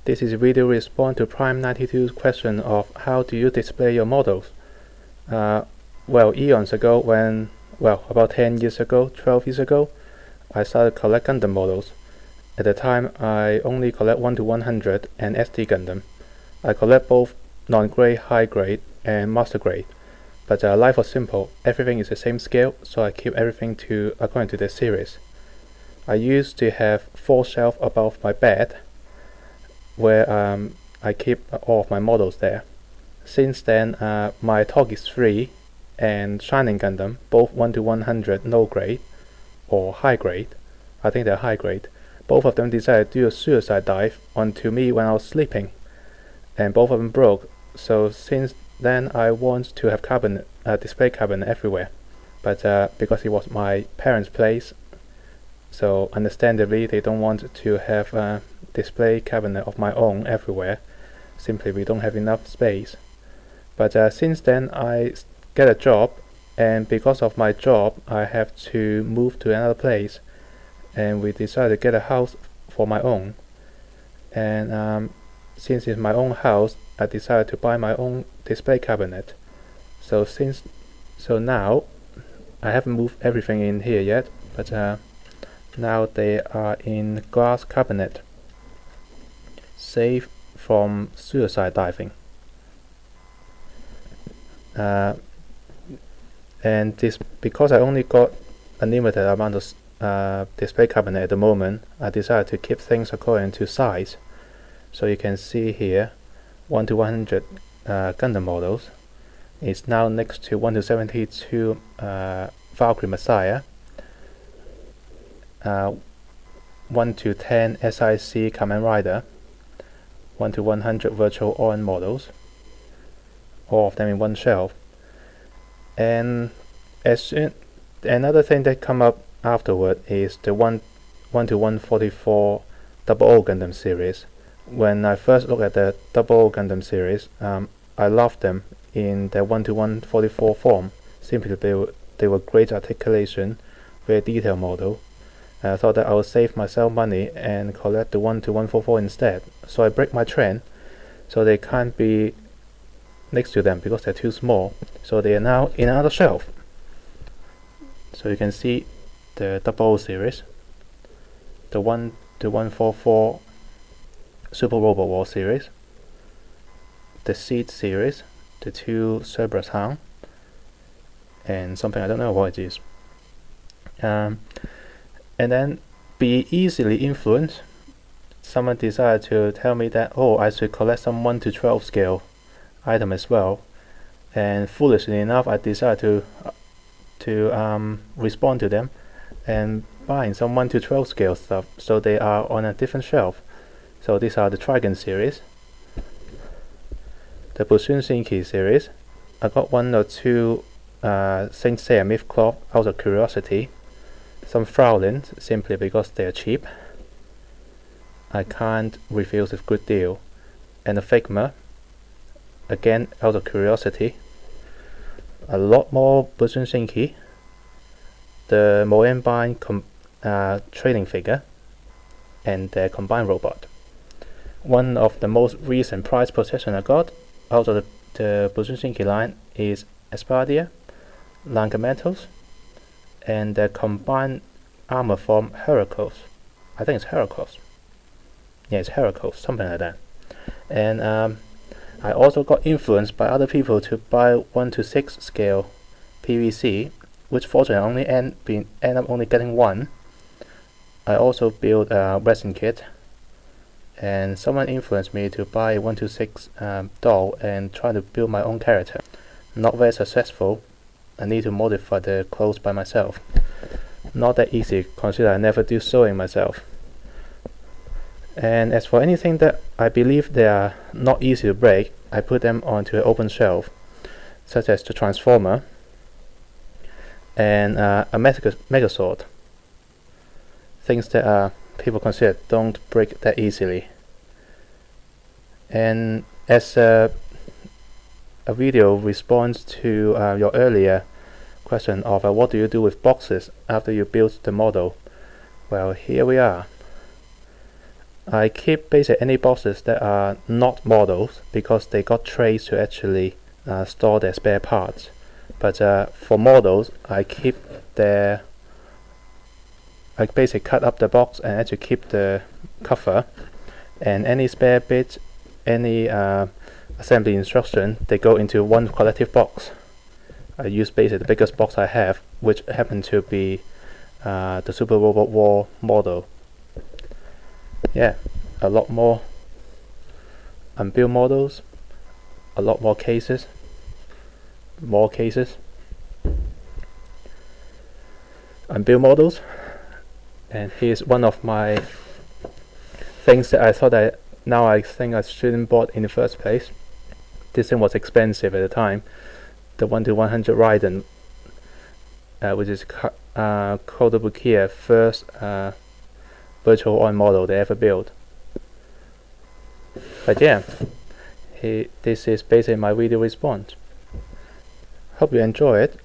This is a video response to Prime92's question of how do you display your models. Well, eons ago about 10 years ago, 12 years ago, I started collect Gundam models. At the time, I only collect 1 to 100 and SD Gundam. I collect both non-grade, high grade, and master grade. But life was simple. Everything is the same scale, so I keep everything according to the series. I used to have 4 shelves above my bed, where I keep all of my models there. Since then, my Talk is 3 and Shining Gundam, both 1 to 100 no grade or high grade. I think they're high grade. Both of them decided to do a suicide dive onto me when I was sleeping, and both of them broke. So since then, I want to have display cabinet everywhere. But because it was my parents' place, so understandably they don't want to have a display cabinet of my own everywhere. Simply we don't have enough space. But since then I get a job, and because of my job I have to move to another place, and we decided to get a house for my own. And since it's my own house, I decided to buy my own display cabinet. So now I haven't moved everything in here yet, but now they are in glass cabinet, safe from suicide diving. And this, because I only got a limited amount of display cabinet at the moment, I decided to keep things according to size. So you can see here 1 to 100 Gundam models is now next to 1 to 72 Valkyrie Messiah, 1 to 10 SIC Kamen Rider, 1 to 100 Virtual On models, all of them in one shelf. And another thing that come up afterward is the 1 to 144 00 Gundam series. When I first looked at the 00 Gundam series, I loved them in the 1 to 144 form. Simply they were great articulation, very detailed model. I thought that I would save myself money and collect the 1 to 144 instead. So I break my trend, so they can't be next to them because they're too small. So they are now in another shelf. So you can see the 00 series, the 1 to 144 Super Robot War series, the Seed series, the 2 Cerberus Hound, and something I don't know what it is. And then be easily influenced. Someone decided to tell me that, oh, I should collect some 1 to 12 scale item as well. And foolishly enough, I decided to respond to them and buying some 1 to 12 scale stuff. So they are on a different shelf. So these are the Trigon series, the Bushun Shinki series. I got 1 or 2 Saint Seiya Myth Cloth out of curiosity. Some Frowlins, simply because they are cheap. I can't refuse a good deal. And a Figma, again out of curiosity. A lot more Bushun Shinki. The Moenbine training figure, and the combined robot. One of the most recent prize possession I got out of the Bushun Shinki line is Espadia, Langamentos, and the combined armor from Heracles. I think it's Heracles. Yeah, it's Heracles, something like that. And I also got influenced by other people to buy 1 to 6 scale PVC, which fortunately end up only getting 1. I also built a resin kit, and someone influenced me to buy 1 to 6 doll and try to build my own character. Not very successful. I need to modify the clothes by myself. Not that easy, consider I never do sewing myself. And as for anything that I believe they are not easy to break, I put them onto an open shelf, such as the Transformer and a Megazord. Things that people consider don't break that easily. And as a video response to your earlier question of what do you do with boxes after you build the model, well, here we are. I keep basically any boxes that are not models because they got trays to actually store their spare parts. But for models, I basically cut up the box and actually keep the cover, and any spare bits, any assembly instruction, they go into one collective box. I use basically the biggest box I have, which happened to be the Super Robot War model. Yeah, a lot more unbuilt models, a lot more cases, unbuilt models. And here's one of my things that I thought I think I shouldn't bought in the first place. This thing was expensive at the time. The 1-to-100 Raiden, which is Kotobukiya first virtual on model they ever built. But yeah, this is basically my video response. Hope you enjoy it.